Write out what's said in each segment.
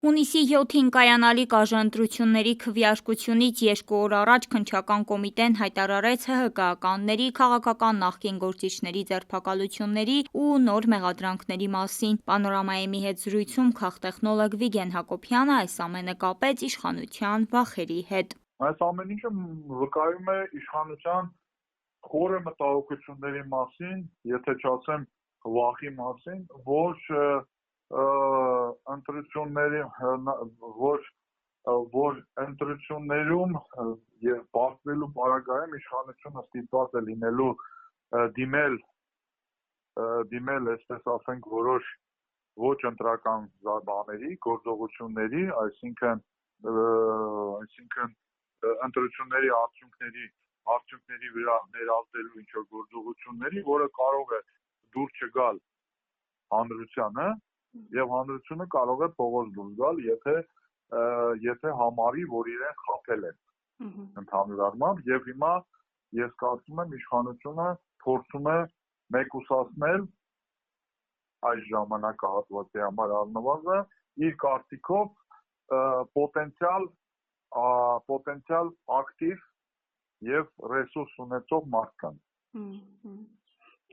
Հունիսի 7-ին կայանալիք ԱԺ քվեարկությունից 2 օր առաջ Քննչական կոմիտեն հայտարարեց ՀՀԿ-ականների, քաղաքական նախկին գործիչների ձերբակալությունների ու նոր մեղադրանքների մասին։ Պանորամայեմի հետ զրույցում քաղտեխնոլոգ Վիգեն Հակոբյանը այս ամենը կապեց իշխանության վախերի հետ։ Այս ամեն ինչը վկայում է իշխանության խորը մտահոգությունների մասին, եթե չասեմ վախի մասին, որ ընտրություններում եւ բախվելու պարագայում իշխանությունը ստիպված է լինելու դիմել, այսպես ասենք, որոշ ոչ ընտրական բաների, գործողությունների, այսինքն ընտրությունների արդյունքների վրա ներազդելու ինչ-որ գործողությունների, որը կարող է դուր չգալ հանրությանը եւ հանրությունը կարող է փողոց դուրս գալ, եթե համարի, որ իրեն խաբել են ընդհանուր առմամբ, եւ հիմա ես կարծում եմ իշխանությունը փորձում է մեկուսացնել այս ժամանակահատվածի համար առնվազն իր կարծիքով պոտենցիալ ակտիվ եւ ռեսուրս ունեցող մարդկանց։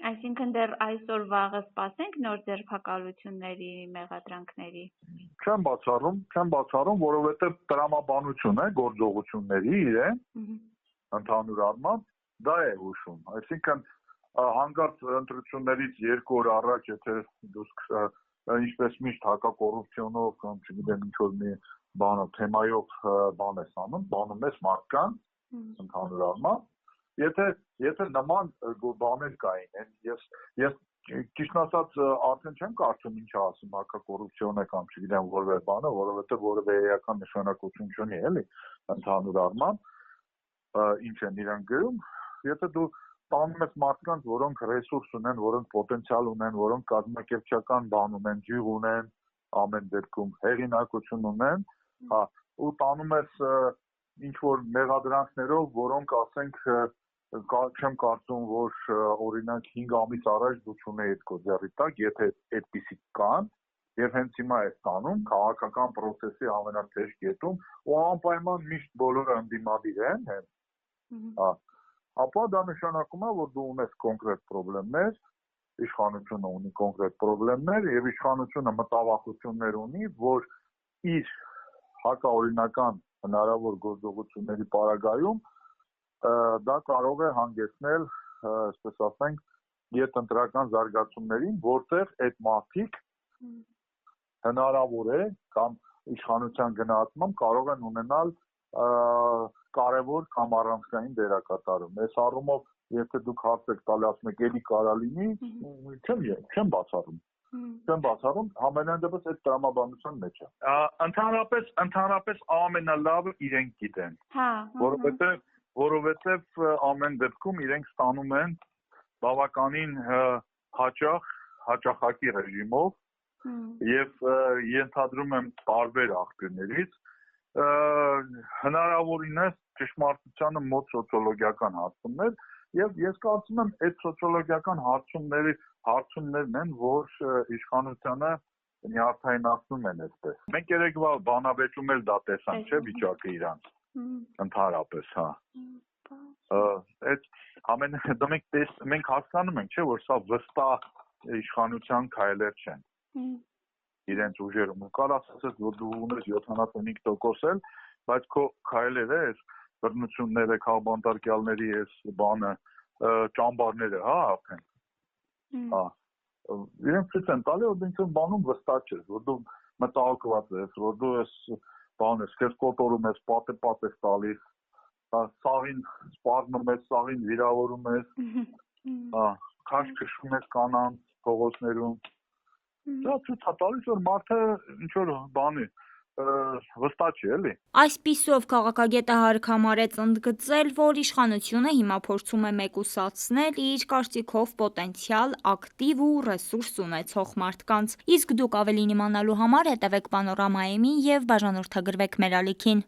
Այսինքն դեռ այսօր վաղը սպասենք նոր ձերբակալությունների, մեղադրանքների։ Չեմ բացառում, որովհետեւ տրամաբանություն է գործողությունների իրեն ընդհանուր առմամբ դա է հուշում, այսինքն հանկարծ ընտրություններից 2 օր առաջ, եթե դուք ինչպես միշտ հակակոռուպցիոնով կամ չգիտեմ ինչ-որ մի թեմայով բանում ես մարդկանց ընդհանուր առմամբ, եթե նման բաներ կային, ես ճիշտ ասած արդեն չեմ կարծում ինչ ասում հակակոռուպցիոն է կամ չգիտեմ որևէ բանը, որովհետեւ որևէ էական նշանակություն չունի, էլի, ընդհանուր առմամբ ինչ են իրենք գրում, եթե դու տանում ես մարդկանց, որոնք ռեսուրս ունեն, որոնք պոտենցիալ ունեն, որոնք կազմակերպչական բան ունեն, ջիղ ունեն, ամեն դեպքում հեղինակություն ունեն, ու տանում ես ինչ-որ մեղադրանքներով, որոնք ասենք չեմ կարծում, որ օրինակ 5 ամիս առաջ դու չունեիր քո ձեռքի տակ, եթե այդպիսիք կան, եւ հենց հիմա է ստանում քաղաքական process-ի ամենաթեժ կետում, ու անպայման միշտ բոլորը ընդդիմադիր են, ապա դա նշանակում է, որ դու ունես կոնկրետ խնդիրներ, իշխանությունը ունի կոնկրետ խնդիրներ եւ իշխանությունը մտավախություններ ունի, որ իր հակաօրինական հնարավոր գործողությունների պարագայում դա կարող է հանգեցնել, այսպես ասենք, յետընտրական զարգացումներին, որտեղ այդ մարդիկ հնարավոր է կամ իշխանության գնահատմամբ կարող են ունենալ կարևոր կամ առանցքային դերակատարում։ Այս առումով, եթե դուք հարց եք տալի, ասում եք, էլի կարա լինի, չեմ բացառում, համենայն դեպս այդ տրամաբանության մեջ է։ Ընդհանրապես ամենալավը իրենք գիտեն։ Որովհետև ամեն դեպքում իրենք ստանում են բավականին հաճախակի ռեժիմով եւ ենթադրում եմ տարբեր աղբյուրներից հնարավորինս ճշմարտությանը մոտ սոցիոլոգիական հարցումներ եւ ես կարծում եմ այդ սոցիոլոգիական հարցումներն են, որ իշխանությանը նյարդայնացնում են այդպես։ Մենք երեկվա բանավեճում էլ դա տեսանք, չէ՞, վիճակը իրանց ընդհանրապես, մենք հասկանում ենք, չէ՞, որ սա վստահ իշխանության քայլեր չեն իրենց ուժերում, ու կարաս ասես, որ դու ունես 75% էլ, բայց քո քայլերը, այս բռնությունները, քաղբանտարկյալների այս բանը, ճամբարները, արդեն, իրենք ցույց են տալի, որ ինքն բանում վստահ չես, որ դու մտահոգված ես, որ դու ես բան ես, քեզ կոտորում ես, պատեպատ ես տալիս, սաղին սպառնում ես, սաղին վիրավորում ես, քաշ քշում ես կանանց փողոցներում, դա ցույց է տալիս, որ մարդը ինչ-որ բանի վստահ չի, էլի։ Այսպիսով քաղաքագետը հարկ համարեց ընդգծել, որ իշխանությունը հիմա փորձում է մեկուսացնել իր կարծիքով պոտենցիալ, ակտիվ ու ռեսուրս ունեցող մարդկանց։ Իսկ դուք ավելին իմանալու համար հետևեք Պանորամայեմին եւ բաժանորդագրվեք մեր ալիքին։